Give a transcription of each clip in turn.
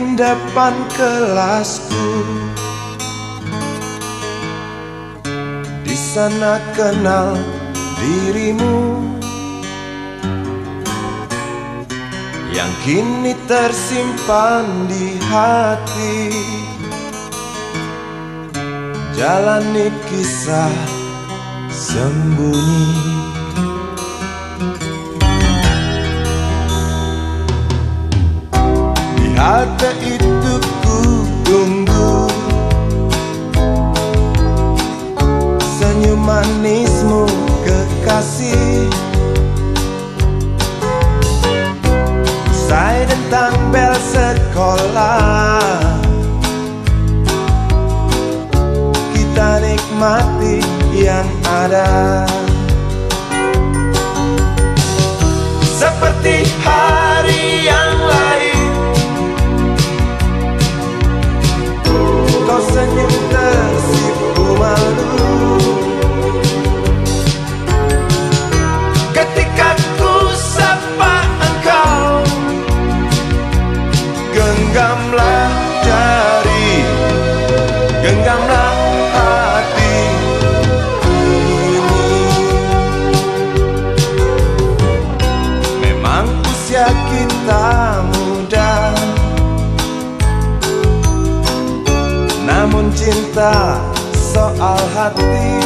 kantin depan kelasku. Di sana kenal dirimu yang kini tersimpan di hati. Jalani kisah sembunyi. Di halte itu ku tunggu senyum manismu kekasih. Usai tentang bel sekolah, kita nikmati yang ada. Seperti hari yang lain, kau senyum tersipu malu ketika ku sapa engkau. Genggamlah jari, genggamlah hati ini. Memang usia kita muda, namun cinta soal hati.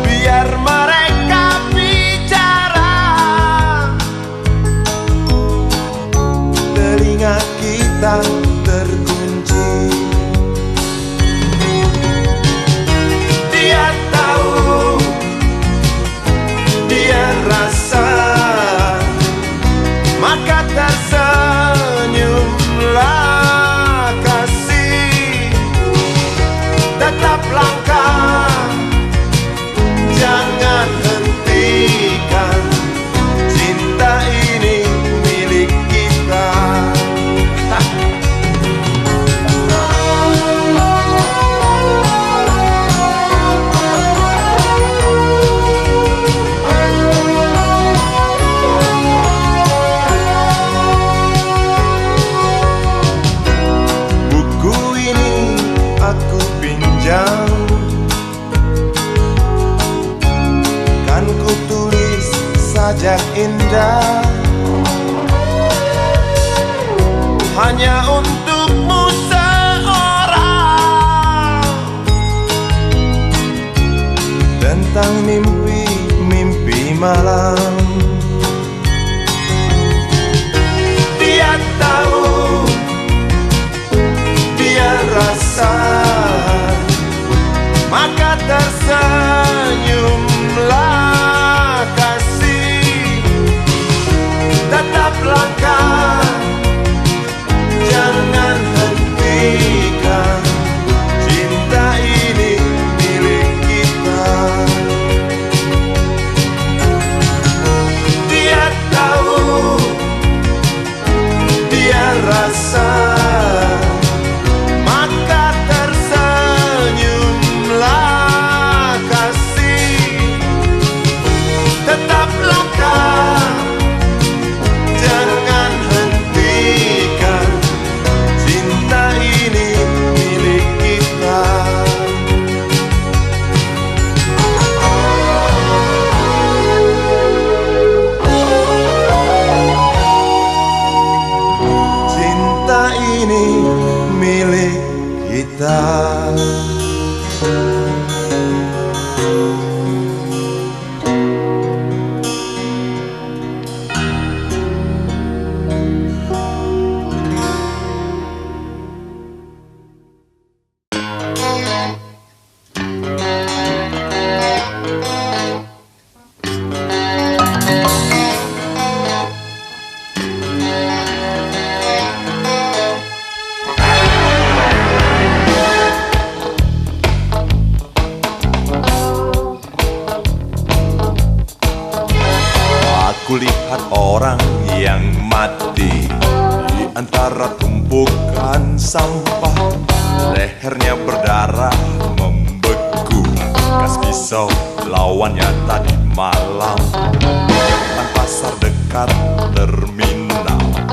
Biar mereka bicara, telinga kita terkunci. Dia tahu, dia rasa, maka tersenyumlah kasih. Tetap langkah, jangan hentikan, cinta ini milik kita. Buku ini aku pinjam, kan ku tulis sajak indah hanya untukmu seorang, tentang mimpi-mimpi malam. Dia tahu, dia rasa, maka tersenyumlah kasih. Tetap langkah, jangan hentikan, cinta ini milik kita. Dia tahu, dia rasa, maka tersenyumlah kasih. Tetap langkah, jangan hentikan, cinta ini milik kita. Cinta ini milik kita. Kulihat orang yang mati di antara tumpukan sampah. Lehernya berdarah membeku, gas pisau lawannya tadi malam. Depan pasar dekat terminal,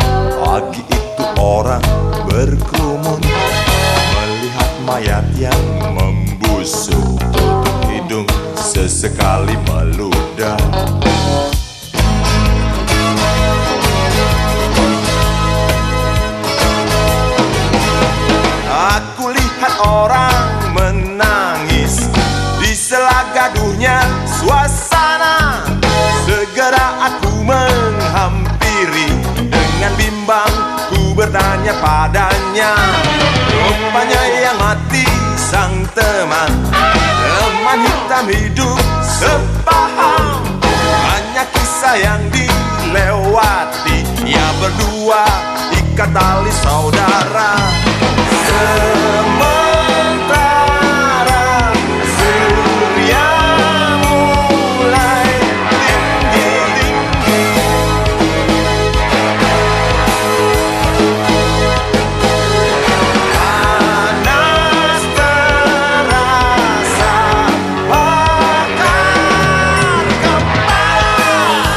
Pagi itu orang berkerumun melihat mayat yang membusuk. Tutup hidung sesekali meludah. Aku lihat orang menangis di sela gaduhnya suasana. Segera aku menghampiri, dengan bimbang ku bertanya padanya. Rupanya yang mati sang teman, teman hitam hidup sepaham. Hanya kisah yang dilewati, ya berdua ikat tali saudara. Sementara surya mulai tinggi-tinggi, panas terasa bakar kepala.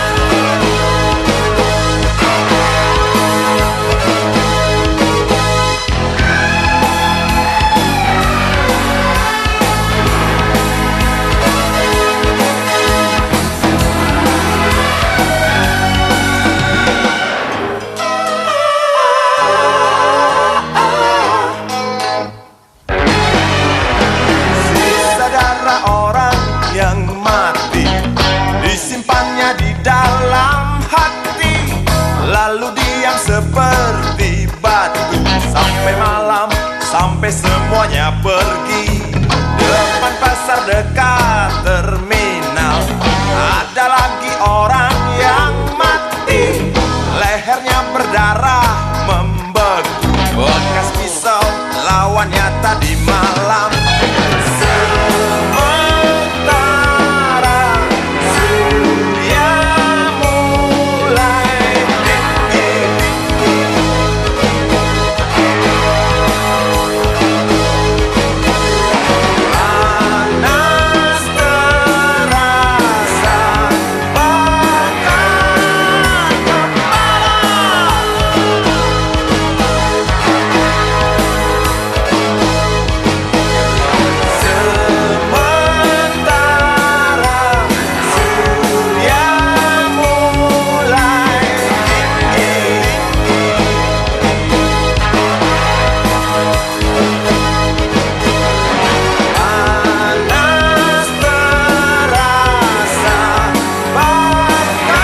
Sisa darah orang yang mati disimpannya di dalam hati, lalu diam seperti batu sampai malam, sampai semuanya pergi. Depan pasar dekat terminal ada lagi orang yang mati, lehernya berdarah membeku, bekas pisau lawannya tadi malam. Sementara surya mulai tinggi-tinggi, panas terasa bakar kepala. Sementara surya mulai tinggi-tinggi, panas terasa bakar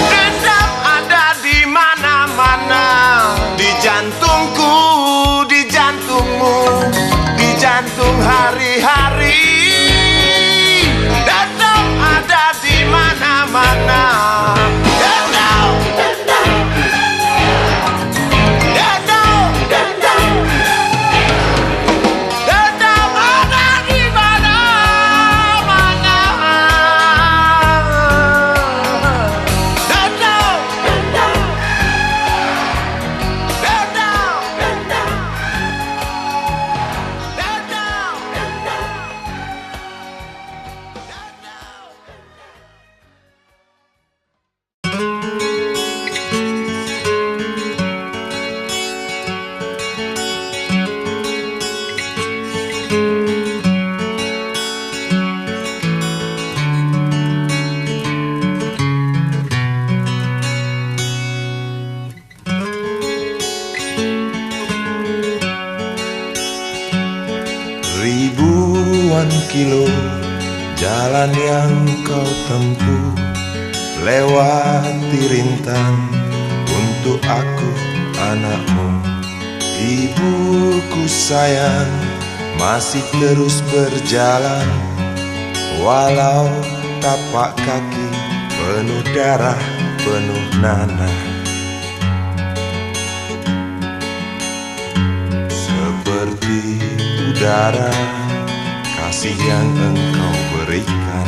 dendam ada di mana-mana, di jantungku, di jantungmu, di jantung hari-hari. Dendam ada di mana-mana. Dendam, dendam, dendam, dendam, dendam ada di mana-mana. Dendam, dendam, dendam, dendam, Ribuan kilo jalan yang kau tempuh, lewati rintang untuk aku anakmu. Ibuku sayang masih terus berjalan, walau tapak kaki penuh darah, penuh nanah. Seperti udara, kasih yang engkau berikan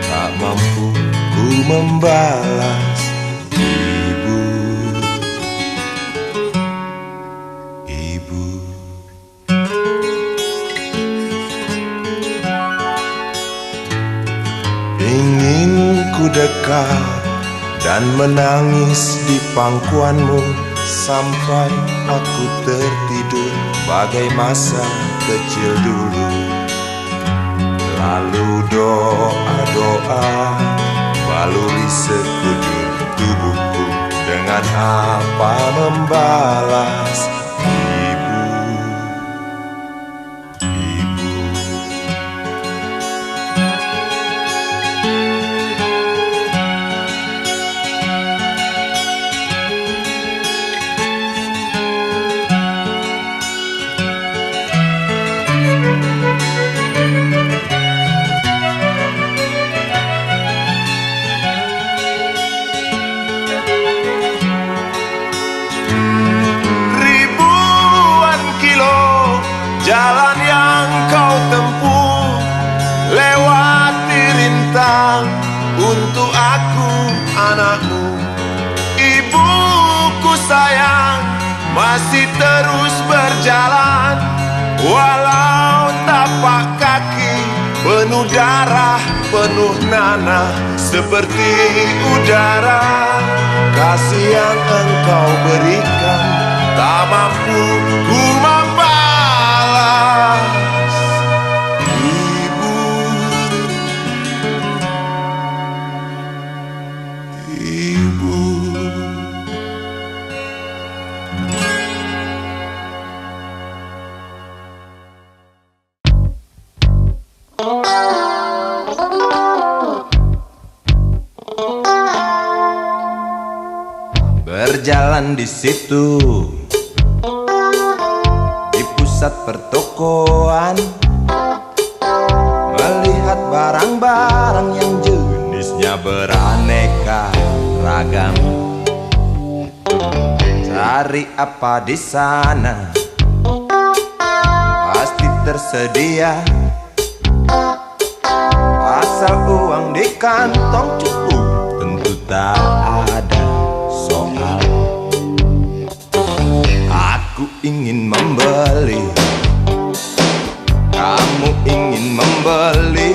tak mampu ku membalas. Ibu, ibu. Ingin ku dekat dan menangis di pangkuanmu sampai aku tertidur bagai masa kecil dulu. Lalu doa-doa baluri sekujur tubuhku, dengan apa membalas. Ibu, ibu. Jalan yang kau tempuh, lewati rintang untuk aku anakmu. Ibuku sayang, masih terus berjalan, walau tapak kaki penuh darah, penuh nanah seperti udara. Kasih yang engkau berikan tak mampu ku membalas. Ibu, ibu. Berjalan di situ, di pusat pertokoan, melihat barang-barang yang jenisnya beraneka ragam. Cari apa di sana, pasti tersedia, asal uang di kantong cukup, tentu tak ada soal. Aku ingin membeli, kamu ingin membeli,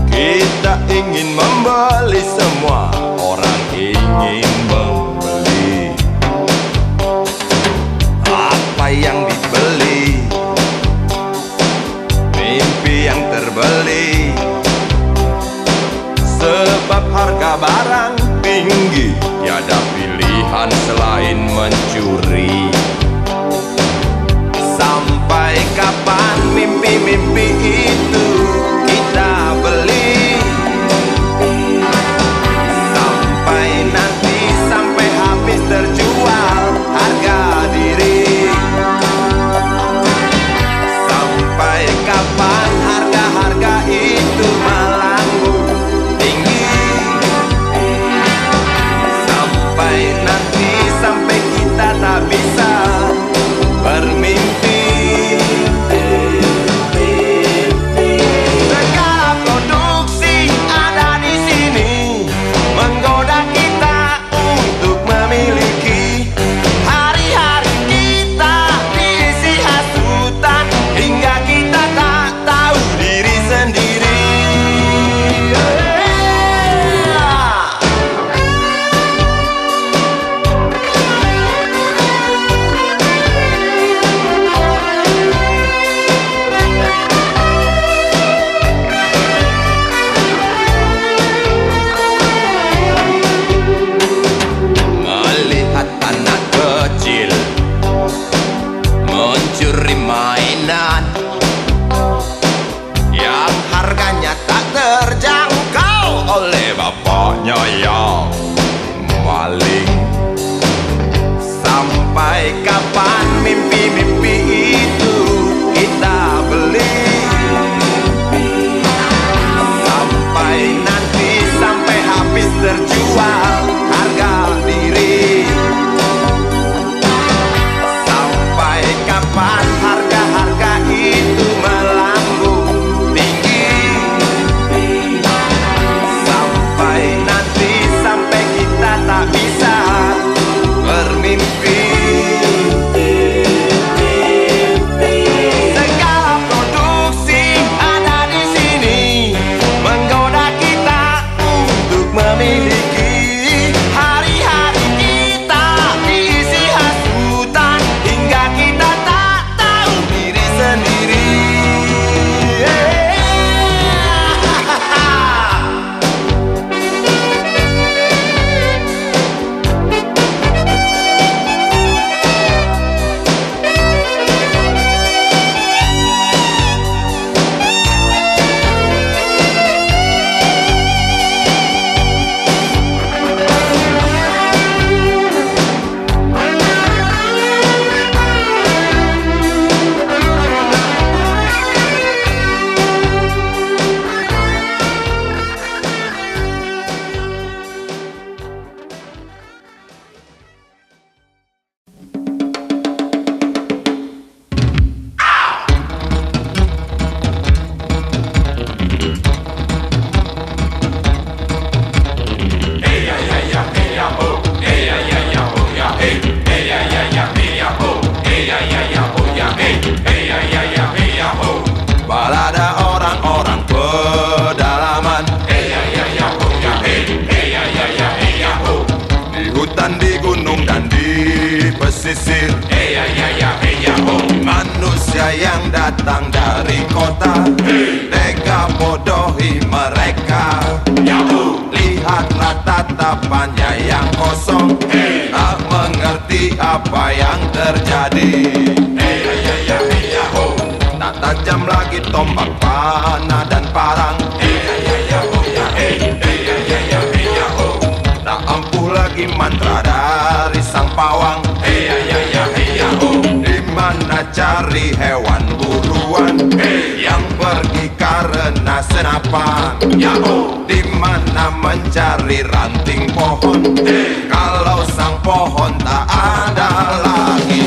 kita ingin membeli, semua orang ingin membeli. Apa yang dibeli? Mimpi yang terbeli, sebab harga barang tinggi, tiada pilihan selain mencuri. Sampai kapan mimpi-mimpi itu kita beli? Sampai nanti, sampai habis terjual harga diri. Sampai kapan harga-harga itu melambung tinggi? Sampai nanti, sampai kita tak bisa bermimpi. hutan, di gunung, dan di pesisir. Heya ya ya heya ho. Manusia yang datang dari kota, tega bodohi mereka. Yahoo. Lihatlah tatapannya yang kosong, tak mengerti apa yang terjadi. Heya ya ya heya ho. Tak tajam lagi tombak panah dan parang. Heya ya ya ho ya he. Heya ya ya heya ho. Tak ampuh lagi mantra dari sang pawang. Heya ya ya heya ho. Di mana cari hewan buruan yang pergi karena senapan? Yahoo. Di mana mencari ranting pohon kalau sang pohon tak ada lagi?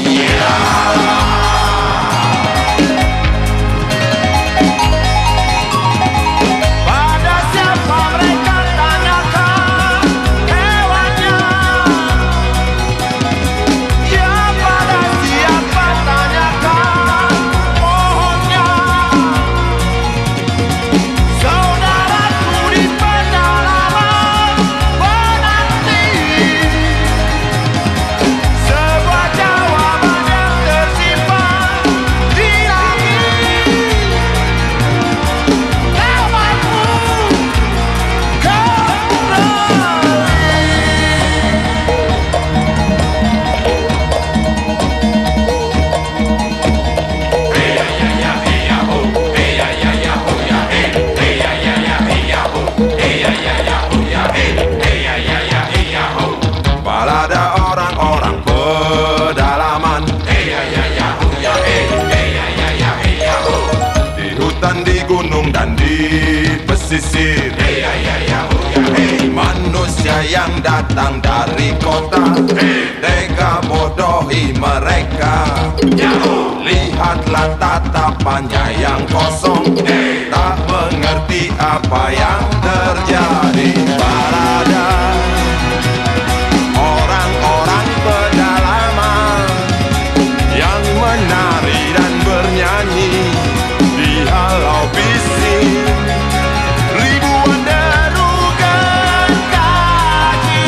Pada siapa mereka tanyakan hewannya? Ya pada siapa tanyakan pohonnya? Saudaraku di pedalaman menanti sebuah jawaban yang tersimpan di langit. Kawanku Heya ya ya heya ho. Heya ya ya ho ya he. Heya ya ya heya ho. Heya ya ya ho ya he. Heya ya ya heya ho. balada orang-orang pedalaman, Heya ya ya ho ya he. Heya ya ya heya ho. di hutan, di gunung, dan di pesisir. Heya ya ya ho ya he. Manusia yang datang dari kota, tega bodohi mereka. Yahoo. Lihatlah tatapannya yang kosong, tak mengerti apa yang terjadi. Balada orang-orang pedalaman yang menari dan bernyanyi di halau bising. Ribuan derukan kaki.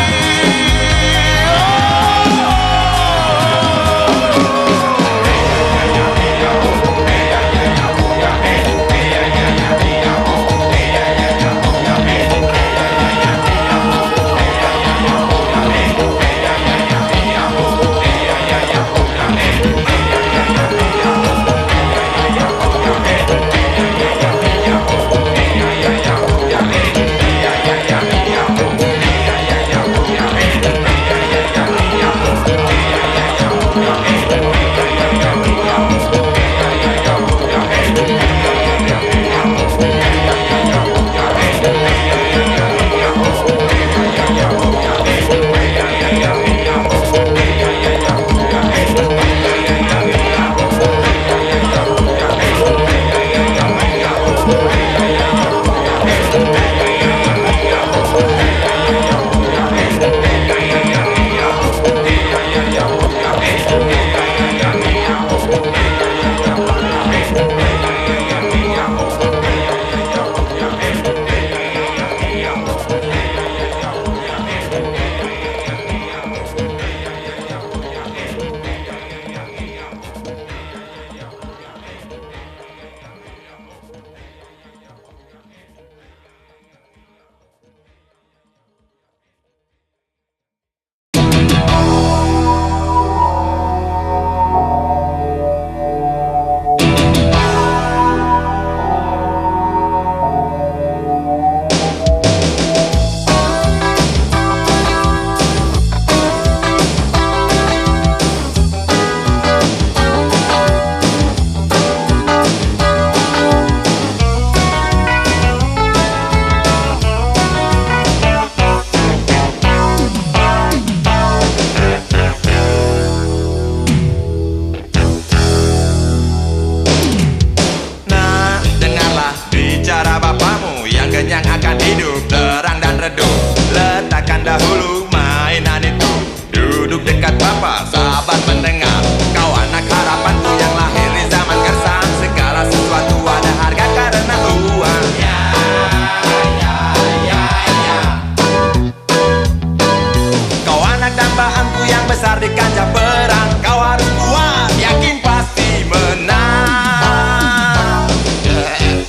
Dambaanku yang besar di kancah perang. Kau harus kuat, yakin pasti menang.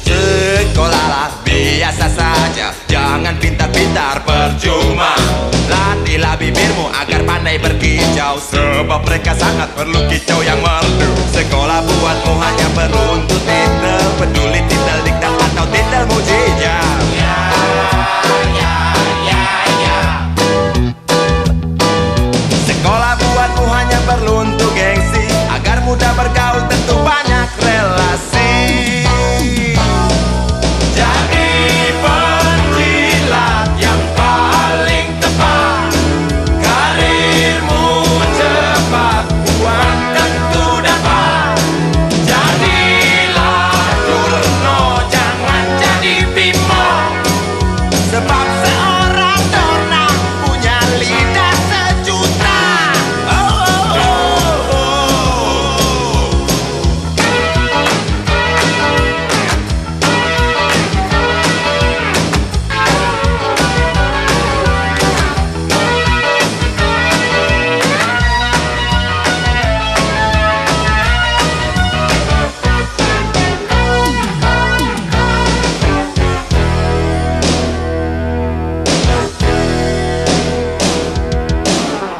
Sekolahlah biasa saja, jangan pintar-pintar percuma. Latihlah bibirmu agar pandai berkicau, sebab mereka sangat perlu kicau yang merdu. Sekolah buatmu hanya perlu untuk titel, peduli titel diktat atau titel mujizat. Sekolah buatmu hanya perlu untuk gengsi, agar mudah bergaul tentu banyak relasi. Jadi penjilat yang paling tepat, karirmu cepat, uang tentu dapat. Jadilah Durno, jangan jadi Bimo, sebab seorang Dorna punya lidah sejuta.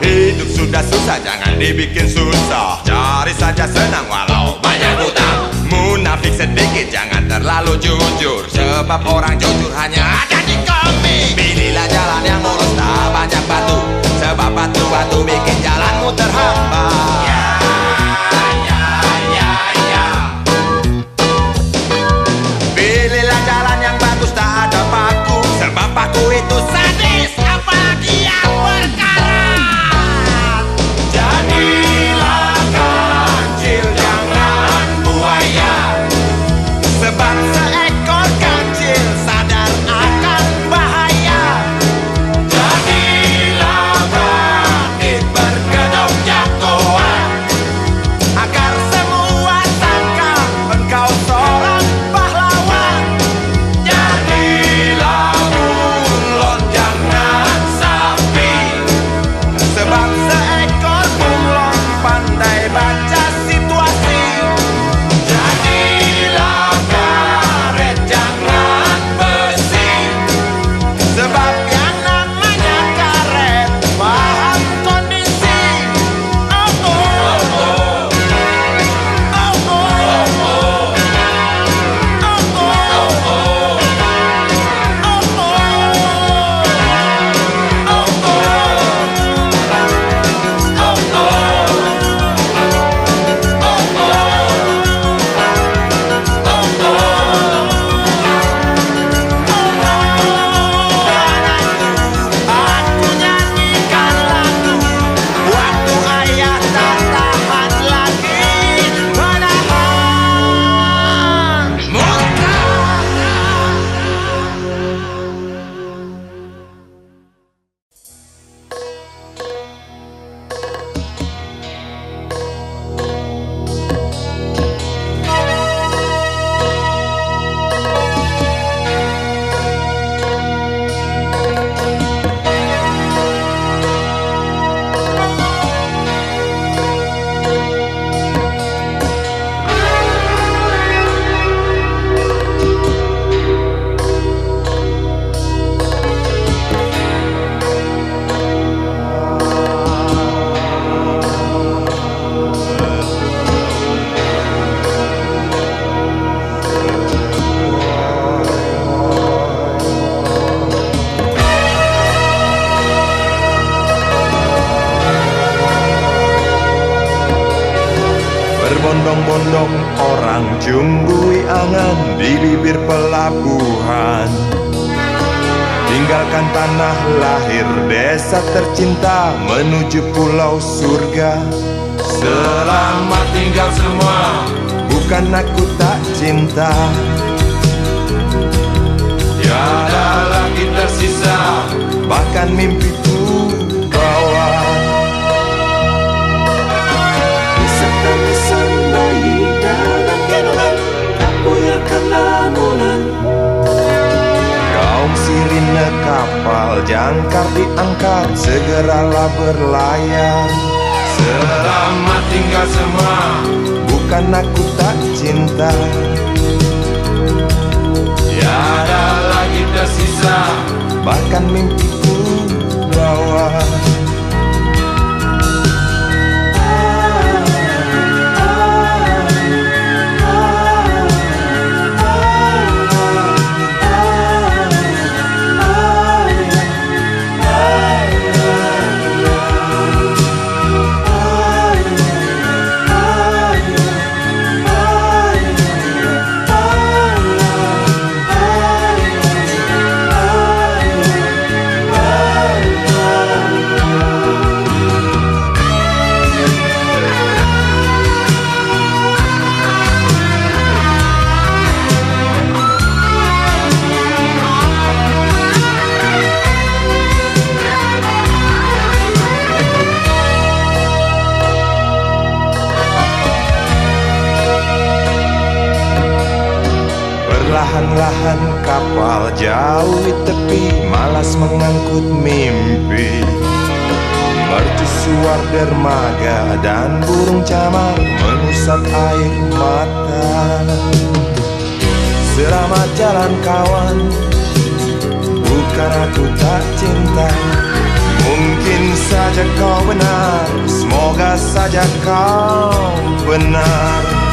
Hidup sudah susah, jangan dibikin susah. Cari saja senang walau banyak utang. Munafik sedikit, jangan terlalu jujur, sebab orang jujur hanya ada di kami. Pilihlah jalan yang mulus, tak banyak batu, sebab batu-batu bikin jalanmu terhambat. Pilihlah jalan yang bagus, tak ada paku, sebab paku itu sadis, apalagi yang berkarat. Jadilah kancil, jangan buaya, sebab seekor kancil sadar akan bahaya. Jadilah bangkit berkedok jagoan, agar semua sangka engkau seorang pahlawan. Jadilah bunglon, jangan sapi, sebab seekor bunglon pandai baca situasi. Jadilah karet, jangan besi, sebab yang namanya karet paham kondisi. Oh oh oh oh oh oh Aku nyanyikan lagu waktu ayah tak tahan lagi menahan muntah. Berbondong-bondong orang jumbui angan di bibir pelabuhan. Tinggalkan tanah lahir desa tercinta menuju pulau surga. Selamat tinggal semua, bukan aku tak cinta. Tiada lagi tersisa, bahkan mimpiku bawa. Nisan bayi dalam kandungan, tak buyarkan lamunan. Gaung sirine kapal jangkar diangkat, segeralah berlayar. Selamat tinggal semua. Bukan aku tak cinta, Tiada lagi tersisa. bahkan mimpiku bawa. Perlahan-lahan kapal jauh di tepi, malas mengangkut mimpi. Mercusuar dermaga dan burung camar mengusap air mata. Selamat jalan kawan, bukan aku tak cinta. Mungkin saja kau benar, semoga saja kau benar.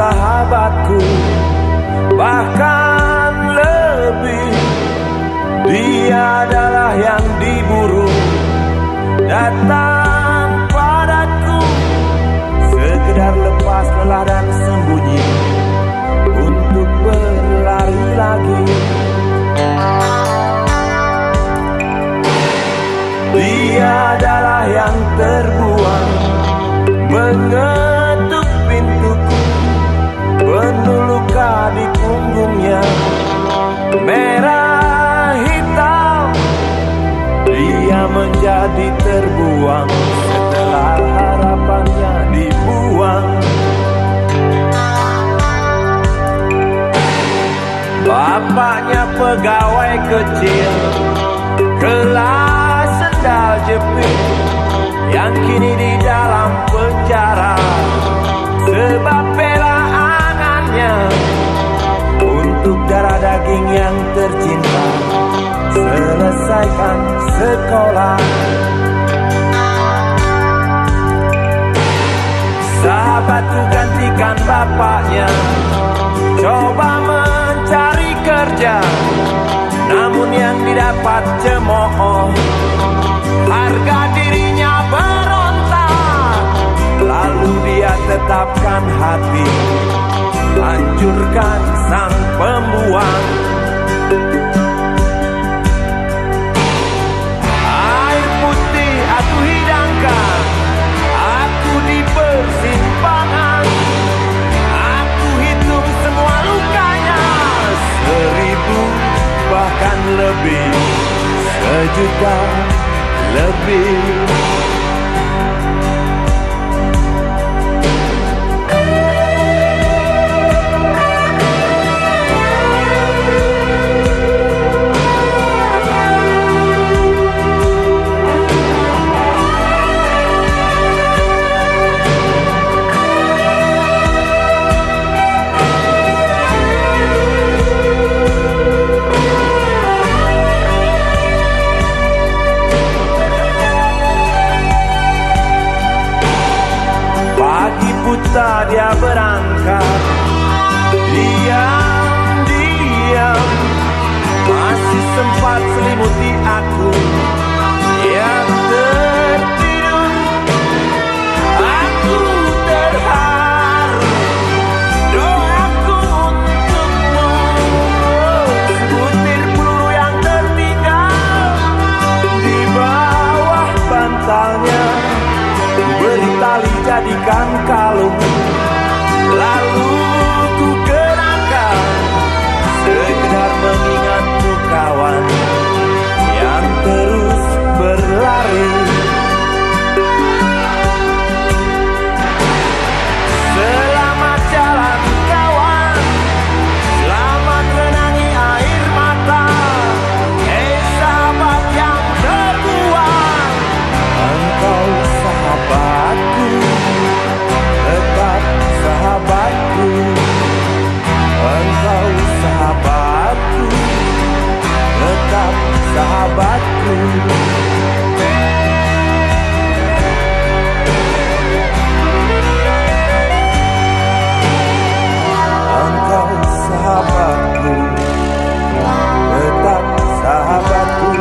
sahabatku, bahkan lebih. Dia adalah yang diburu, datang padaku, sekedar lepas lelah dan sembunyi untuk berlari lagi. Dia adalah yang terbuang, mengetuk pintuku, penuh luka di punggungnya, merah hitam. Dia menjadi terbuang setelah harapannya dibuang. Bapaknya pegawai kecil, kelas sendal jepit, yang kini di dalam penjara sebab bela angannya untuk adik yang tercinta, selesaikan sekolah. Sahabatku gantikan bapaknya, coba mencari kerja, namun yang didapat cemooh. Harga dirinya berontak, lalu dia tetapkan hati, hancurkan sang pembuang. Air putih aku hidangkan, aku di persimpangan, aku hitung semua lukanya, 1000 bahkan lebih, 1 juta lebih. Pagi buta dia berangkat, diam-diam, masih sempat selimuti aku. Dia tertidur, aku terharu, doaku untukmu. Sebutir peluru yang tertinggal di bawah bantalnya, beri tali jadikan kalung, lalu ku kenakan, sekedar mengingatmu kawan yang terus berlari. Selamat jalan kawan, selamat menangi air mata. Hei sahabat yang terbuang, engkau sahabatku, tetap sahabatku. Engkau sahabatku, tetap sahabatku. Engkau sahabatku, tetap sahabatku.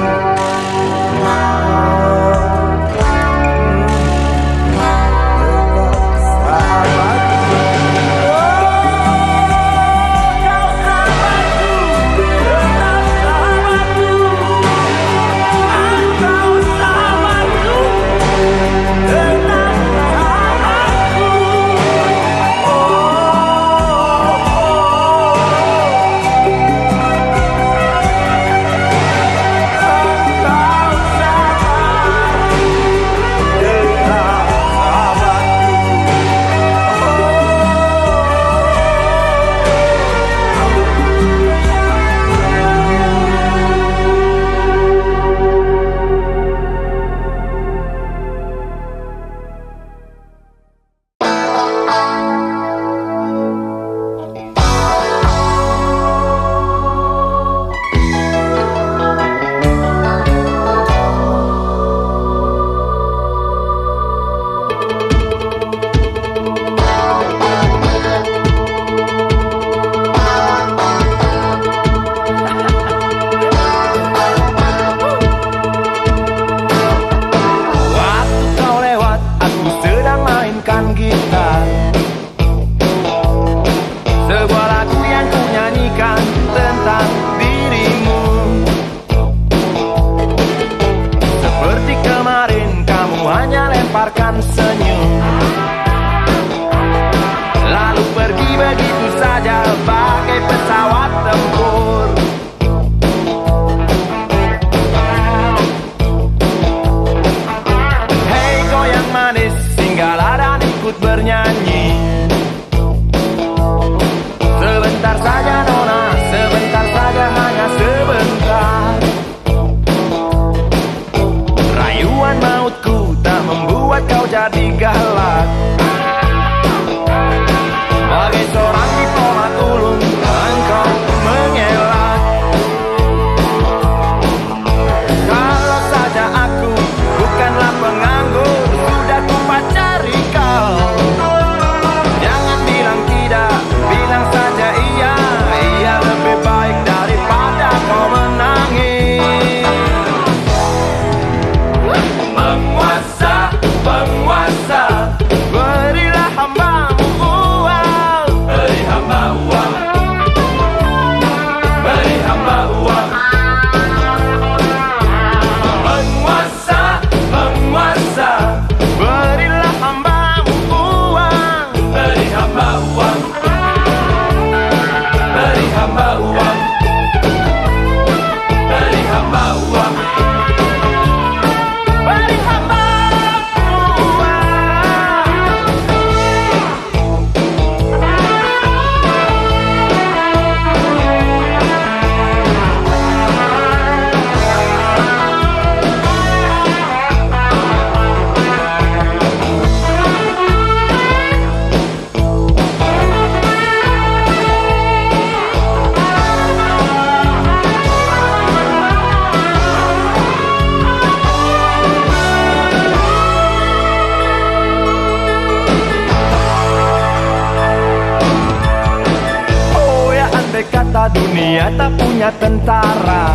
dunia tak punya tentara,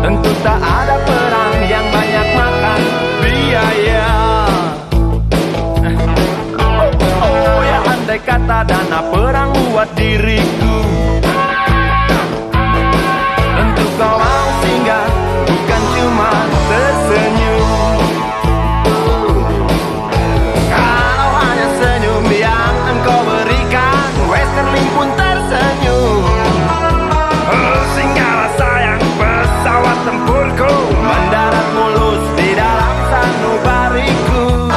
tentu tak ada perang yang banyak makan biaya. Oh ya, andai kata dana perang buat diriku, tentu kau mau singgah, bukan cuma tersenyum. Kalau hanya senyum yang engkau berikan, Westerling pun tersenyum. Singgahlah sayang, pesawat tempurku mendarat mulus di dalam sanubariku.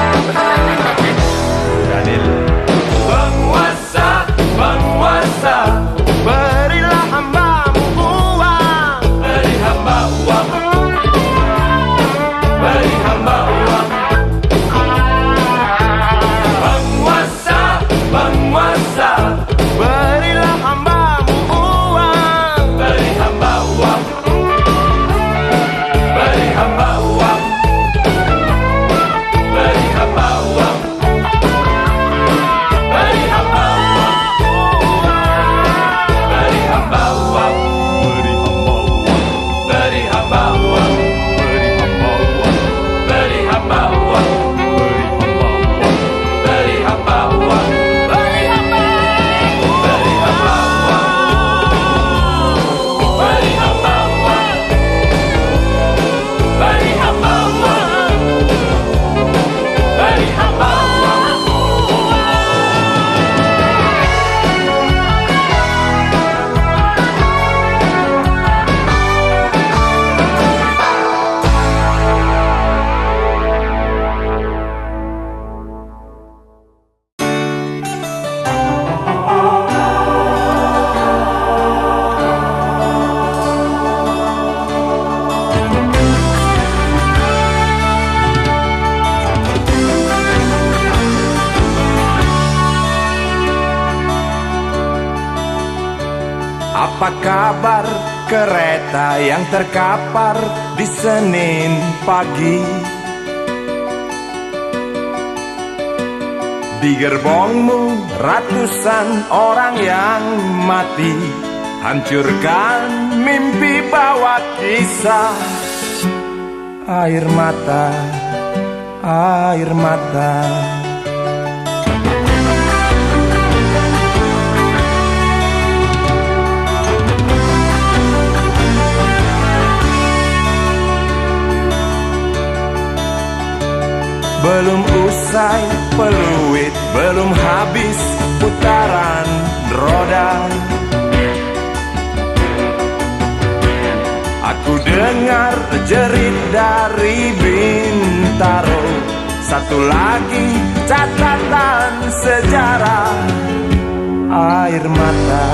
Penguasa, penguasa, Berilah hambamu uang, beri hamba uang, beri hamba uang. Penguasa, penguasa, berilah hambamu uang, beri hamba uang, beri hamba uang, beri hamba uang, beri hamba uang, beri hamba uang, beri hamba uang, beri hamba uang, beri hamba uang, beri hamba uang, beri hamba uang, beri hamba uang, beri hamba uang, beri hamba uang. Apa kabar kereta yang terkapar di Senin pagi? Di gerbongmu ratusan orang yang mati, hancurkan mimpi bawa kisah. Air mata, air mata. Belum usai peluit, belum habis putaran roda, aku dengar jerit dari Bintaro. Satu lagi catatan sejarah. Air mata,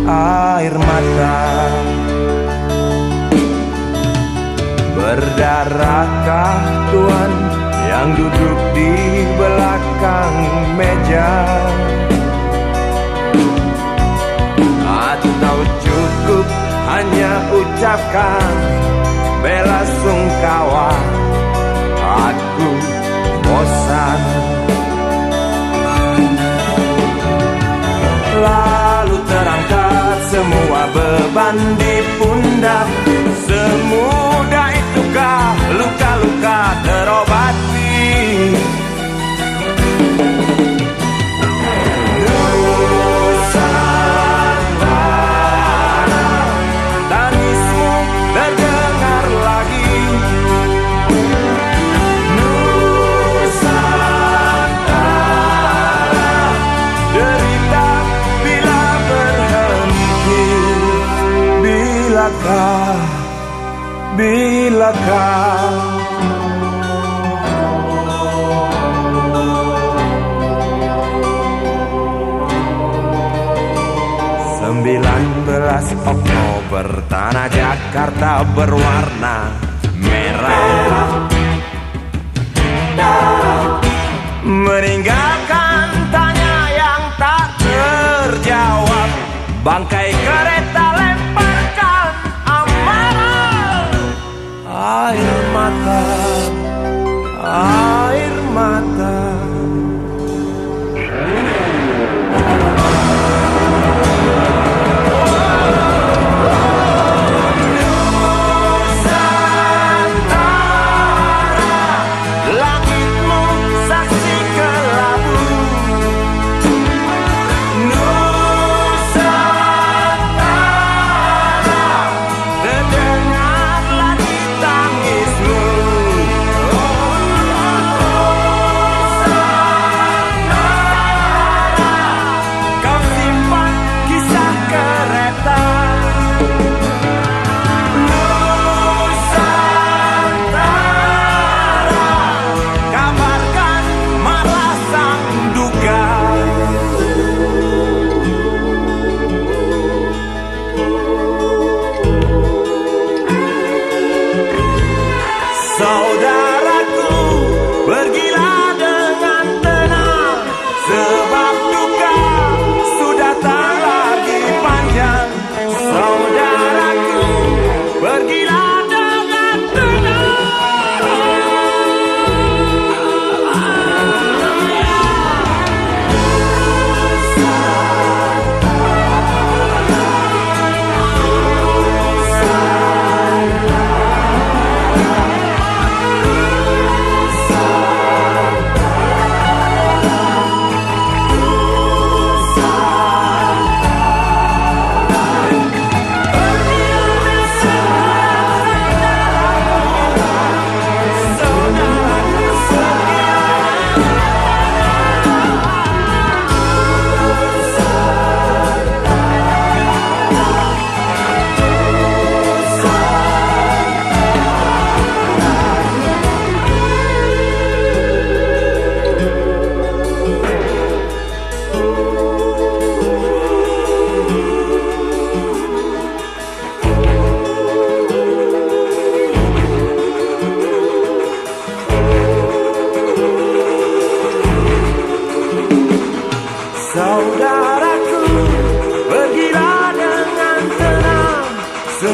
air mata. Berdarahkah Tuhan yang duduk di belakang meja? Atau cukup hanya ucapkan bela sungkawa? Aku bosan. Lalu terangkat semua beban di pundak. Semudah itukah luka-luka terobati? Nusantara, tangismu terdengar lagi. Nusantara, derita bila berhenti. Bilakah 19 Oktober, tanah Jakarta berwarna merah, meninggalkan tanya yang tak terjawab. Bangkai kereta lemparkan amarah. Air mata, air mata.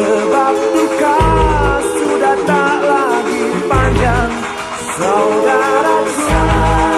sebab duka sudah tak lagi panjang, saudaraku.